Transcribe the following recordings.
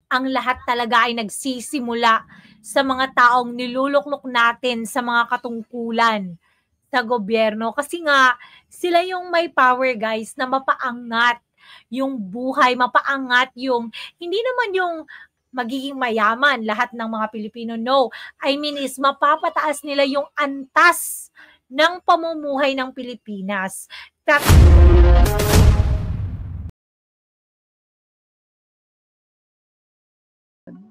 ang lahat talaga ay nagsisimula sa mga taong niluluklok natin sa mga katungkulan sa gobyerno. Kasi nga, sila yung may power guys na mapaangat yung buhay, mapaangat yung, hindi naman yung magiging mayaman lahat ng mga Pilipino. No. I mean is mapapataas nila yung antas ng pamumuhay ng Pilipinas.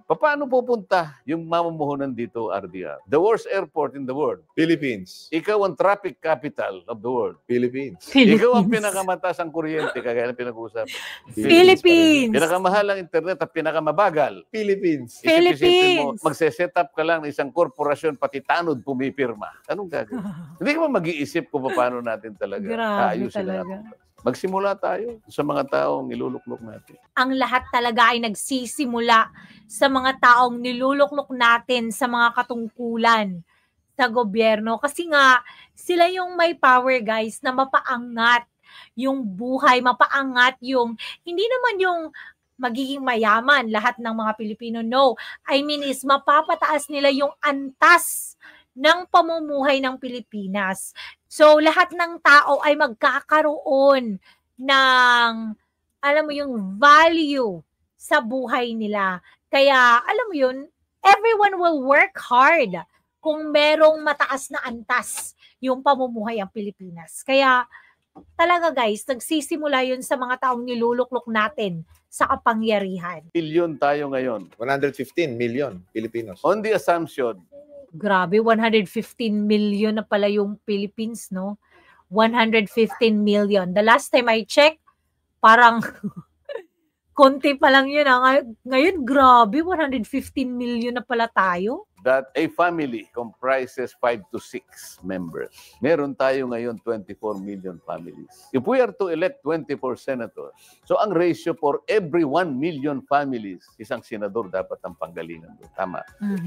Paano pupunta yung mamumuhunan dito, RDR? The worst airport in the world. Philippines. Ikaw ang traffic capital of the world. Philippines. Ikaw ang pinakamataas ang kuryente, kagaya ng pinag-uusapan. Philippines. Pinakamahal ang internet at pinakamabagal. Philippines. Isip-isipin mo, magse-set up ka lang ng isang korporasyon, pati tanod pumipirma. Anong gagawin? Hindi ka ba mag-iisip kung paano natin talaga Grabe ayusin talaga. natin? Magsimula tayo sa mga taong niluluklok natin. Ang lahat talaga ay nagsisimula sa mga taong niluluklok natin sa mga katungkulan sa gobyerno. Kasi nga, sila yung may power guys na mapaangat yung buhay, mapaangat yung, hindi naman yung magiging mayaman lahat ng mga Pilipino. No. I mean is mapapataas nila yung antas ng pamumuhay ng Pilipinas. So, lahat ng tao ay magkakaroon ng, alam mo yung value sa buhay nila. Kaya, alam mo yun, everyone will work hard kung merong mataas na antas yung pamumuhay ang Pilipinas. Kaya, talaga guys, nagsisimula yun sa mga taong niluluklok natin sa kapangyarihan. Bilyon tayo ngayon. 115 million Filipinos. On the assumption, Grabe, 115 million na pala yung Philippines, no? 115 million. The last time I checked, parang konti pa lang yun. Ngayon, grabe, 115 million na pala tayo. that a family comprises 5 to 6 members. Meron tayo ngayon 24 million families. If we are to elect 24 senators, so ang ratio for every 1 million families, isang senador dapat ang panggalingan doon. Tama.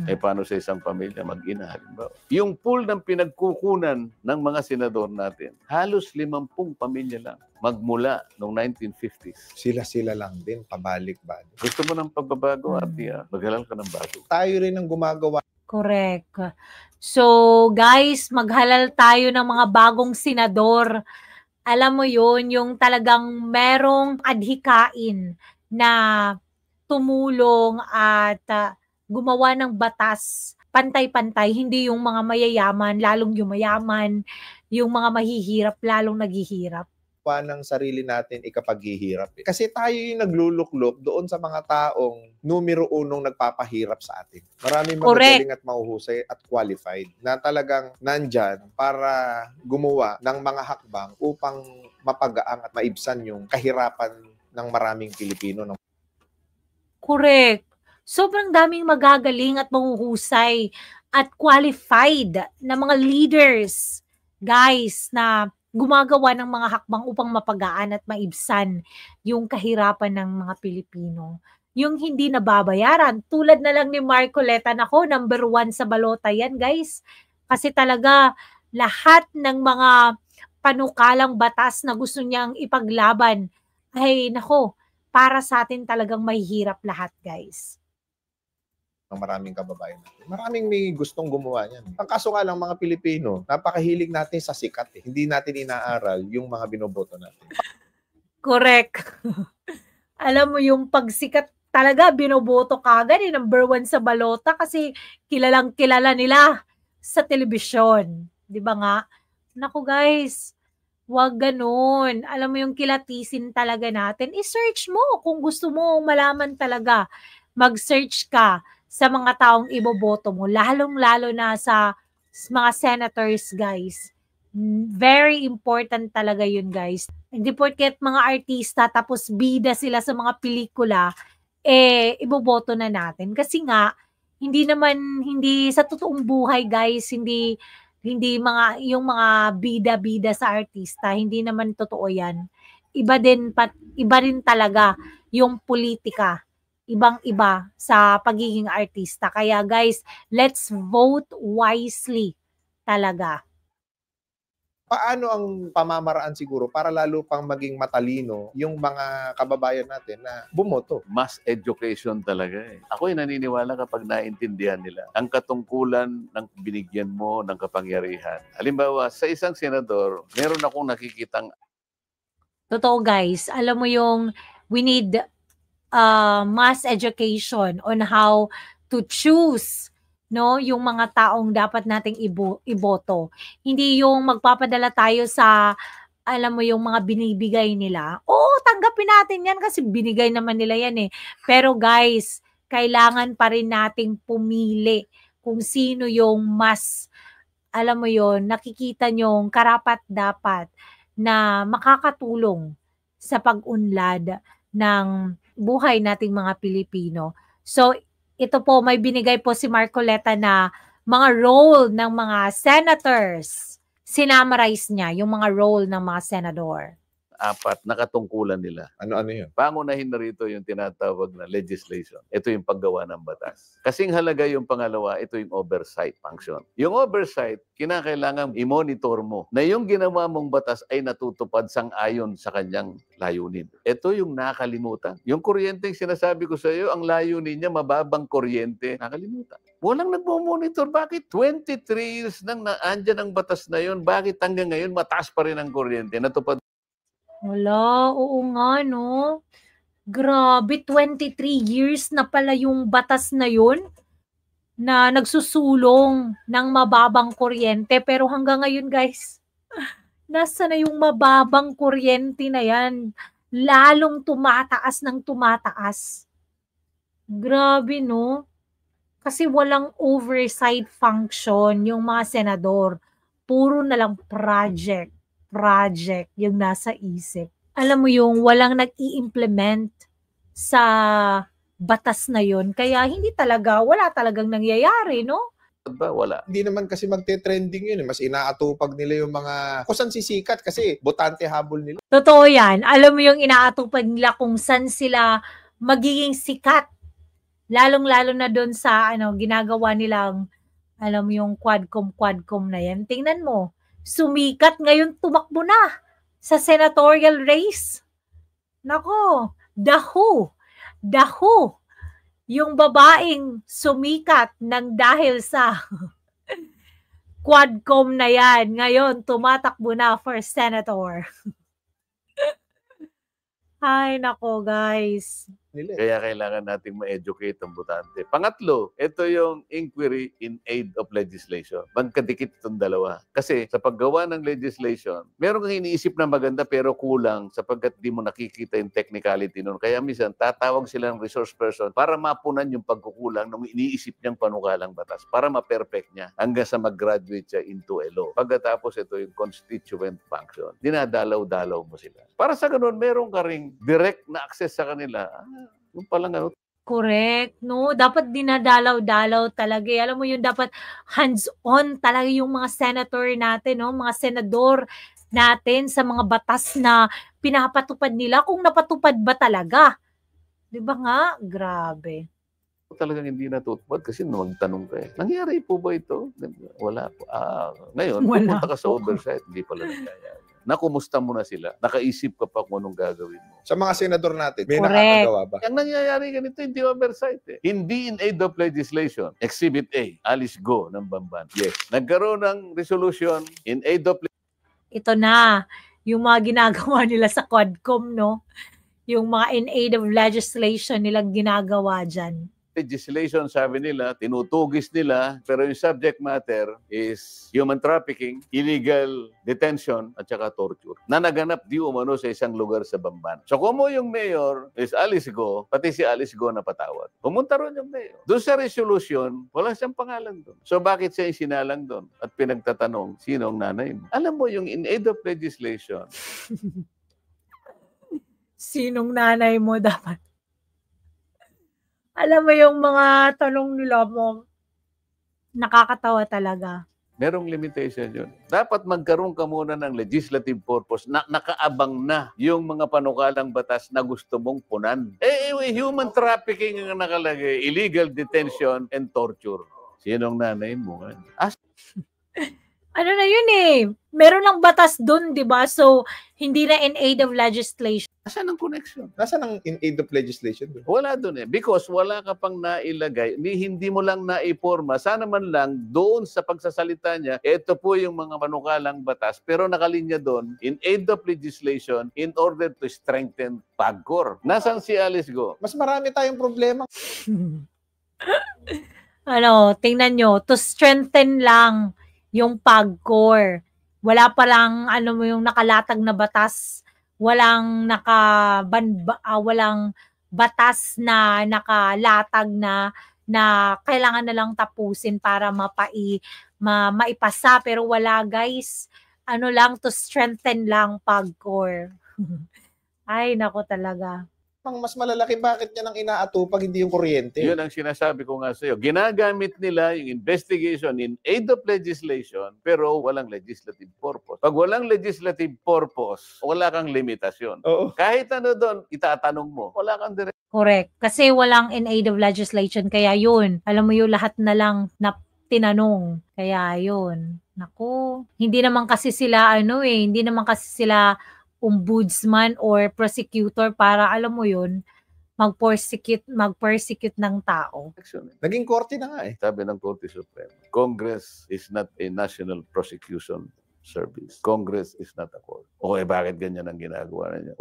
Eh paano sa isang pamilya mag-ina, halimbawa? Yung pool ng pinagkukunan ng mga senador natin, halos 50 pamilya lang magmula noong 1950s. Sila-sila lang din, pabalik-balik. Gusto mo ng pagbabago, Artia? Maghalal ka ng bago. Tayo rin ang gumagawa. Correct. So, guys, maghalal tayo ng mga bagong senador. Alam mo yun, yung talagang merong adhikain na tumulong at gumawa ng batas pantay-pantay, hindi yung mga mayayaman, lalong yumayaman, yung mga mahihirap, lalong naghihirap ng sarili natin ikapaghihirap. Kasi tayo yung nagluluklok doon sa mga taong numero unong nagpapahirap sa atin. Maraming magagaling at mahuhusay at qualified na talagang nandyan para gumawa ng mga hakbang upang mapagaang at maibsan yung kahirapan ng maraming Pilipino. Correct. Sobrang daming magagaling at mahuhusay at qualified na mga leaders, guys, na gumagawa ng mga hakbang upang mapagaan at maibsan yung kahirapan ng mga Pilipino. Yung hindi nababayaran, tulad na lang ni Marcoleta, nako, number 1 sa balota yan, guys. Kasi talaga, lahat ng mga panukalang batas na gusto niyang ipaglaban, ay nako, para sa atin talagang mahihirap lahat, guys. Ng maraming kababayan natin. Maraming may gustong gumawa niyan. Ang kaso nga lang mga Pilipino, napakahilig natin sa sikat. Hindi natin inaaral yung mga binoboto natin. Correct. Alam mo yung pagsikat talaga, binoboto kagad, number 1 sa balota kasi kilalang kilala nila sa telebisyon. Di ba nga? Naku guys, wag ganun. Alam mo yung kilatisin talaga natin. I-search mo kung gusto mo malaman talaga. Mag-search ka sa mga taong iboboto mo, lalong-lalo na sa mga senators, guys. Very important talaga yun, guys. Hindi porket mga artista tapos bida sila sa mga pelikula, iboboto na natin. Kasi nga, hindi sa totoong buhay, guys, hindi yung mga bida-bida sa artista, hindi naman totoo yan. Iba rin talaga yung politika. Ibang-iba sa pagiging artista. Kaya guys, let's vote wisely talaga. paano ang pamamaraan siguro para lalo pang maging matalino yung mga kababayan natin na bumoto? Mass education talaga eh. Ako'y naniniwala kapag naintindihan nila ang katungkulan ng binigyan mo ng kapangyarihan. Halimbawa, sa isang senador, meron akong nakikitang Totoo guys, alam mo yung we need mass education on how to choose yung mga taong dapat nating iboto. Hindi yung magpapadala tayo sa alam mo yung mga binibigay nila. Oo, tanggapin natin yan kasi binigay naman nila yan eh. Pero guys, kailangan pa rin nating pumili kung sino yung mas, alam mo yon, nakikita nyong karapat-dapat na makakatulong sa pag-unlad ng buhay nating mga Pilipino. So, ito po, may binigay po si Marcoleta na mga role ng mga senators. Sinamarize niya yung mga role ng mga senador. 4 na katungkulan nila. Ano-ano yun? Pangunahin na rito yung tinatawag na legislation. Ito yung paggawa ng batas. Kasing halaga yung pangalawa, ito yung oversight function. Yung oversight, kinakailangan i-monitor mo na yung ginawa mong batas ay natutupad sang-ayon sa kanyang layunin. Ito yung nakalimutan. Yung kuryente, sinasabi ko sa iyo, ang layunin niya mababang kuryente. Nakalimutan. Walang nagmo-monitor. Bakit 23 years nang naandyan ang batas na yun? Bakit hanggang ngayon mataas pa rin ang kuryente? Natupad. Wala, oo nga, no? Grabe, 23 years na pala yung batas na yun na nagsusulong ng mababang kuryente. Pero hanggang ngayon, guys, nasa na yung mababang kuryente na yan? Lalong tumataas ng tumataas. Grabe, no? Kasi walang oversight function yung mga senador. Puro na lang project yung nasa isip. Alam mo yung walang nag-i-implement sa batas na yun. Kaya wala talagang nangyayari, no? Ba? Wala. Hindi naman kasi magte-trending yun. Mas inaatupag nila yung mga kung saan sisikat kasi botante habol nila. Totoo yan. Alam mo yung inaatupag nila kung saan sila magiging sikat. Lalong-lalo na doon sa ginagawa nilang, alam mo yung quadcom na yan. Tingnan mo, sumikat ngayon, tumakbo na sa senatorial race. Nako, daho. Yung babaeng sumikat ng dahil sa quadcom na yan. Ngayon, tumatakbo na for senator. Ay, nako guys. Kaya kailangan nating ma-educate ang botante. Pangatlo, ito yung inquiry in aid of legislation. Magkadikit itong dalawa. Kasi sa paggawa ng legislation, meron kang iniisip na maganda pero kulang sapagkat di mo nakikita yung technicality nun. Kaya minsan, tatawag sila ng resource person para mapunan yung pagkukulang ng iniisip niyang panukalang batas para ma-perfect niya hanggang sa mag-graduate siya into a law. Pagkatapos ito yung constituent function. Dinadalaw-dalaw mo sila. Para sa ganun, meron ka ring direct na access sa kanila. Yung palang Correct, no? Dapat dinadalaw-dalaw talaga. Alam mo yun, dapat hands-on talaga yung mga senator natin, no? Mga senador natin sa mga batas na pinapatupad nila kung napatupad ba talaga. 'Di ba nga? Grabe. Talagang hindi natutupad kasi magtanong ka eh. Nangyari po ba ito? Wala po. Ngayon, pumunta ka sa oversight, hindi pala nangyayari. Nakumusta mo na sila? Nakaisip ka pa kung anong gagawin mo. Sa mga senador natin, may Correct. nakakagawa ba? Ang nangyayari ganito, hindi oversight eh. Hindi in aid of legislation. Exhibit A, Alice Go ng Bamban. Yes. Nagkaroon ng resolution in aid of Ito na, yung mga ginagawa nila sa Quadcom, no? Yung mga in aid of legislation nilang ginagawa dyan. legislation, sabi nila, tinutugis nila, pero yung subject matter is human trafficking, illegal detention, at saka torture. Na naganap di umano sa isang lugar sa Bamban. So kung mo yung mayor is Alice Go, pati si Alice Go napatawad. Pumunta ron yung mayor. Doon sa resolution, wala siyang pangalan doon. So bakit siya isinalang doon? At pinagtatanong, sino ang nanay mo? Alam mo yung in aid of legislation. Sinong nanay mo dapat? Alam mo yung mga tanong nila mo, nakakatawa talaga. Merong limitation yun. Dapat magkaroon ka muna ng legislative purpose na nakaabang na yung mga panukalang batas na gusto mong punan. Human trafficking ang nakalagay, illegal detention and torture. Sinong nanay mo? ano na yun eh, meron ng batas dun, di ba? So, hindi na in aid of legislation. Nasaan ang connection? Nasaan ang in aid of legislation? Wala doon eh. Because wala ka pang nailagay, hindi mo lang naiporma. Sana man lang doon sa pagsasalita niya, ito po yung mga manukalang batas. Pero nakalinya doon, in aid of legislation in order to strengthen PAGCOR. Nasaan si Alice Go? Mas marami tayong problema. Ano, tingnan nyo, to strengthen lang yung PAGCOR. Wala pa lang, ano mo yung nakalatag na batas. Walang walang batas na nakalatag na kailangan na lang tapusin para maipasa. Pero wala guys, ano lang, to strengthen lang PAGCOR. Ay, nako talaga. Ang mas malalaki, bakit niya nang inaatupag hindi yung kuryente? Yun ang sinasabi ko nga sa iyo. Ginagamit nila yung investigation in aid of legislation pero walang legislative purpose. Pag walang legislative purpose, wala kang limitasyon. Oo. Kahit ano doon, itatanong mo, wala kang direct. Correct. Kasi walang in aid of legislation. Kaya yun, alam mo yung lahat na lang na tinanong. Kaya yun. Naku, hindi naman kasi sila hindi naman kasi sila ombudsman or prosecutor para alam mo yun, mag-persecute ng tao. Naging korte na nga eh. Sabi ng Korte Suprema, Congress is not a national prosecution service. Congress is not a court. O bakit ganyan ang ginagawa niya?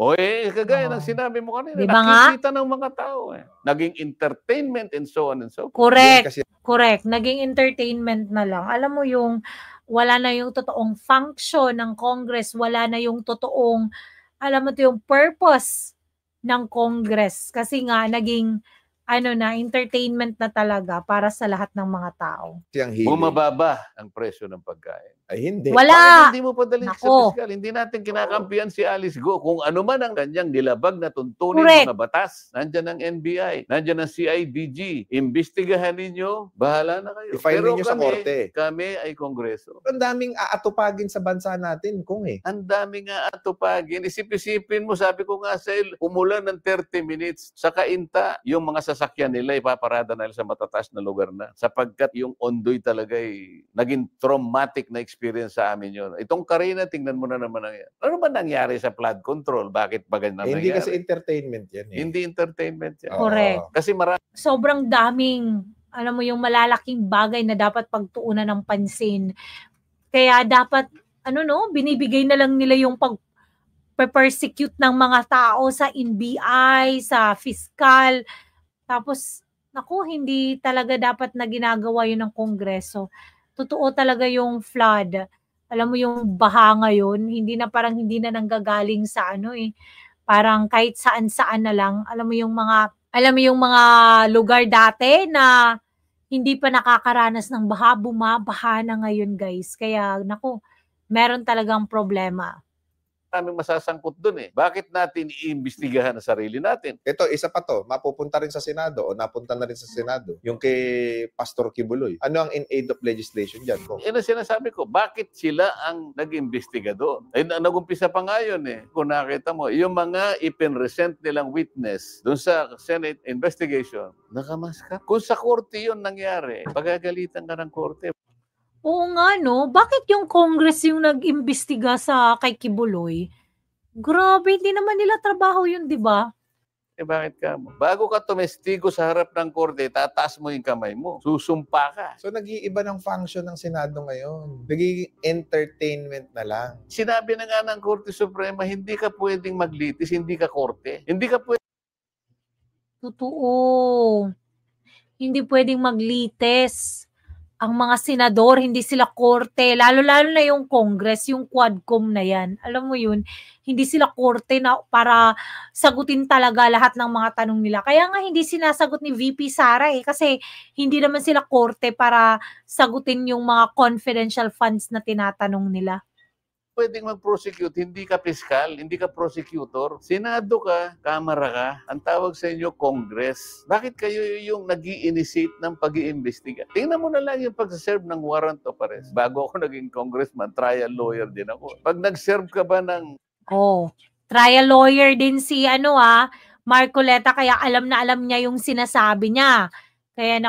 Kagaya ng sinabi mo kanina, diba nakikita ng mga tao eh. Naging entertainment and so on and so forth. Correct. Correct. Naging entertainment na lang. Alam mo yung wala na yung totoong function ng Congress, wala na yung totoong, alam mo yung purpose ng Congress. Kasi nga, naging, entertainment na talaga para sa lahat ng mga tao. Bumababa ang presyo ng pagkain. Ay, hindi. Wala. Bakit hindi mo padalhin sa piskal? Hindi natin kinakampihan si Alice Go. Kung ano man ang kanyang nilabag na tuntunin mga batas, nandyan ang NBI, nandyan ang CIDG. Imbestigahan ninyo, bahala na kayo. I-file ninyo sa korte. Kami ay Kongreso. Ang daming aatupagin sa bansa natin, kung Ang daming aatupagin. Isip-isipin mo, sabi ko nga sa umulan ng 30 minutes sa Kainta, yung mga sasakyan nila ipaparada nila sa matataas na lugar na. Sapagkat yung Ondoy talaga naging traumatic na experience sa amin yun. Itong Karina, tingnan mo na naman ang yan. Ano ba nangyari sa flood control? Bakit ba ganyan nangyari? Hindi kasi entertainment yan eh. Hindi entertainment yan. Correct. Kasi sobrang daming, alam mo yung malalaking bagay na dapat pagtuunan ng pansin. Kaya dapat, binibigay na lang nila yung persecute ng mga tao sa NBI, sa fiscal. Tapos, hindi talaga dapat na ginagawa yun ng Kongreso. Totoo talaga yung flood. Alam mo yung baha ngayon, hindi na nanggagaling sa parang kahit saan-saan na lang. Alam mo yung mga lugar dati na hindi pa nakakaranas ng baha, bumabaha na ngayon guys. Kaya meron talagang problema. Maraming masasangkot dun eh. Bakit natin iimbestigahan ang sarili natin? Ito, isa pa to, mapupunta rin sa Senado o napunta na rin sa Senado. Yung kay Pastor Kibuloy. Ano ang in aid of legislation dyan? Yan ang sinasabi ko, bakit sila ang nag-imbestiga doon? Nag-umpisa pa nga yun eh. Kung nakita mo, yung mga ipinresent nilang witness doon sa Senate investigation, nakamaska. Kung sa korte yun nangyari, pagagalitan ka ng korte. Oo nga, Bakit yung Congress yung nag-imbestiga sa kay Kibuloy? Grabe, hindi naman nila trabaho yun, di ba? Bakit ka mo? Bago ka tumestigo sa harap ng korte, tataas mo yung kamay mo. Susumpa ka. So, nag-iiba ng function ng Senado ngayon. Nagiging entertainment na lang. Sinabi na nga ng Korte Suprema, hindi ka pwedeng maglitis, hindi ka korte. Hindi ka pwedeng... Totoo. Hindi pwedeng maglitis. Ang mga senador, hindi sila korte, lalo-lalo na yung Congress, yung Quadcom na yan. Alam mo yun, hindi sila korte na para sagutin talaga lahat ng mga tanong nila. Kaya nga hindi sinasagot ni VP Sara kasi hindi naman sila korte para sagutin yung mga confidential funds na tinatanong nila. Pwedeng mag-prosecute, hindi ka piskal, hindi ka prosecutor. Senado ka, Kamara ka, ang tawag sa inyo, Congress. Bakit kayo yung nag-i-initiate ng pag-iimbestiga? Tingnan mo na lang yung pag-serve ng warrant of arrest. Bago ako naging congressman, trial lawyer din ako. Pag nag-serve ka ba ng... Trial lawyer din si Marcoleta, kaya alam na alam niya yung sinasabi niya. Kaya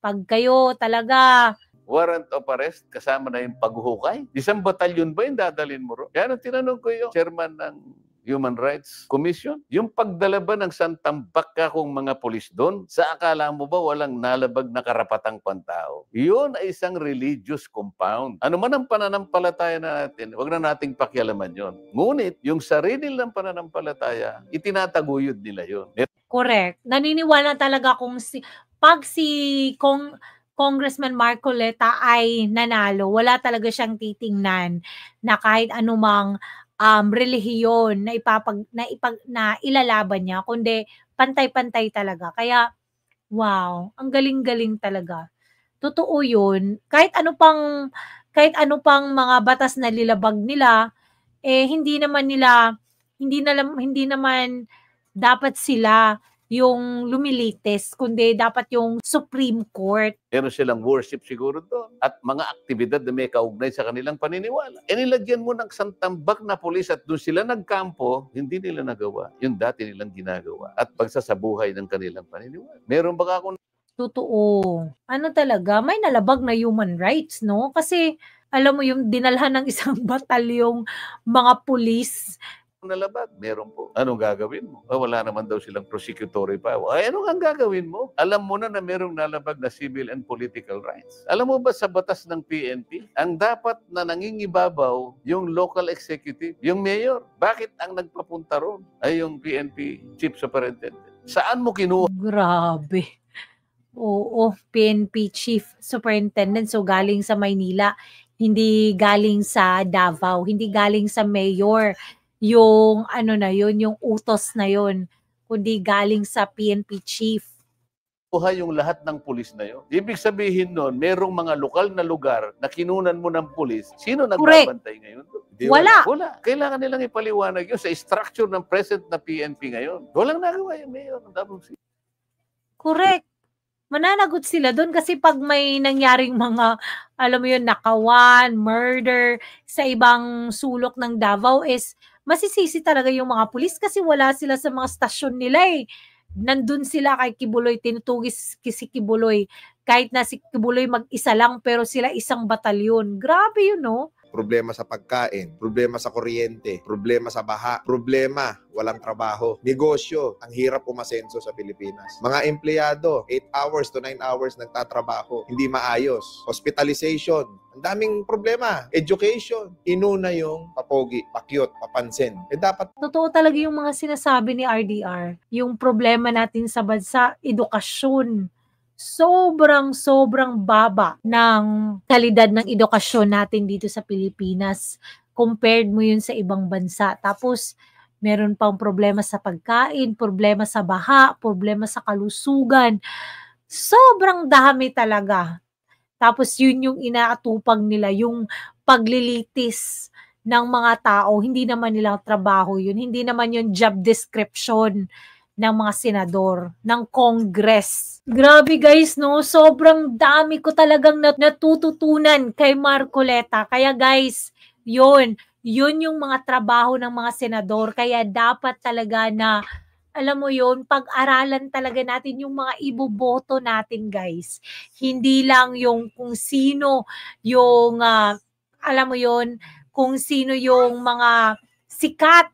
pag kayo talaga... warrant of arrest, kasama na yung paghuhukay. Isang batalyon ba yung dadalhin mo ro? Kaya tinanong ko yung chairman ng Human Rights Commission, yung pagdala ba ng santambak ka kung mga pulis doon, sa akala mo ba walang nalabag na karapatang pantao? Yun ay isang religious compound. Ano man ang pananampalataya natin, wag na nating pakialaman yon. Ngunit, yung sarili ng pananampalataya, itinataguyod nila yon. Correct. Naniniwala talaga pag si Congressman Marcoleta ay nanalo, wala talaga siyang titingnan na kahit anumang relihiyon na ilalaban niya, kundi pantay-pantay talaga. Kaya, wow, ang galing-galing talaga. Totoo yun. Kahit ano pang mga batas na lilabag nila, hindi naman dapat sila yung lumilitis, kundi dapat yung Supreme Court. Meron silang worship siguro doon at mga aktibidad na may kaugnay sa kanilang paniniwala. Nilagyan mo ng santambak na pulis at doon sila nagkampo, hindi nila nagawa yung dati nilang ginagawa at pagsasabuhay ng kanilang paniniwala. Meron ba akong Totoo. Ano talaga, may nalabag na human rights, no? Kasi, alam mo yung dinalhan ng isang batalyong mga pulis. nalabag? Meron po. Anong gagawin mo? Wala naman daw silang prosecutory power. Ay, ano ang gagawin mo? Alam mo na merong nalabag na civil and political rights. Alam mo ba sa batas ng PNP, ang dapat na nangingibabaw yung local executive, yung mayor. Bakit ang nagpapunta ron ay yung PNP chief superintendent? Saan mo kinuha? Grabe. Oo, PNP chief superintendent. So, galing sa Maynila. Hindi galing sa Davao. Hindi galing sa mayor. Yung ano na yun, yung utos na yun, kundi galing sa PNP chief. Kuha yung lahat ng pulis na yun. Ibig sabihin nun, merong mga lokal na lugar na kinunan mo ng pulis. Sino nagbabantay ngayon? Wala. Wala. Kailangan nilang ipaliwanag yun sa structure ng present na PNP ngayon. Walang nagawa yung mayor ng Davao City. Correct. Mananagot sila doon kasi pag may nangyaring mga, alam mo yun, nakawan, murder sa ibang sulok ng Davao is masisisi talaga yung mga pulis kasi wala sila sa mga stasyon nila eh. Nandun sila kay Kibuloy, tinutugis si Kibuloy. Kahit na si Kibuloy mag-isa lang pero sila isang batalyon. Grabe yun, no? Problema sa pagkain, problema sa kuryente, problema sa baha, problema, walang trabaho, negosyo, ang hirap umasenso sa Pilipinas. Mga empleyado, 8 hours to 9 hours nagtatrabaho, hindi maayos. Hospitalization, ang daming problema. Education, inuna yung papogi, pakyot, papansin. Dapat totoo talaga yung mga sinasabi ni RDR. Yung problema natin sa bansa, edukasyon. Sobrang baba ng kalidad ng edukasyon natin dito sa Pilipinas. Compared mo yun sa ibang bansa. Tapos, meron pang problema sa pagkain, problema sa baha, problema sa kalusugan. Sobrang dami talaga. Tapos, yun yung inaatupag nila, yung paglilitis ng mga tao. Hindi naman nilang trabaho yun. Hindi naman yung job description ng mga senador, ng Congress. Grabe guys, no? Sobrang dami ko talagang natututunan kay Marcoleta. Kaya guys, yun yung mga trabaho ng mga senador. Kaya dapat talaga na, alam mo yun, pag-aralan talaga natin yung mga iboboto natin guys. Hindi lang yung kung sino yung, alam mo yun, kung sino yung mga sikat,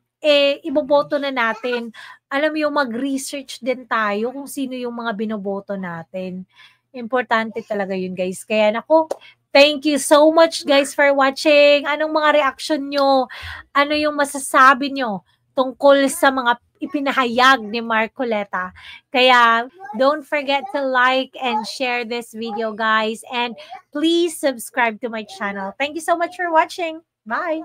iboboto na natin. Alam mo yung mag-research din tayo kung sino yung mga binoboto natin. Importante talaga yun guys. Kaya nako, thank you so much guys for watching. Anong mga reaction nyo? Ano yung masasabi nyo tungkol sa mga ipinahayag ni Marcoleta? Kaya don't forget to like and share this video guys. And please subscribe to my channel. Thank you so much for watching. Bye!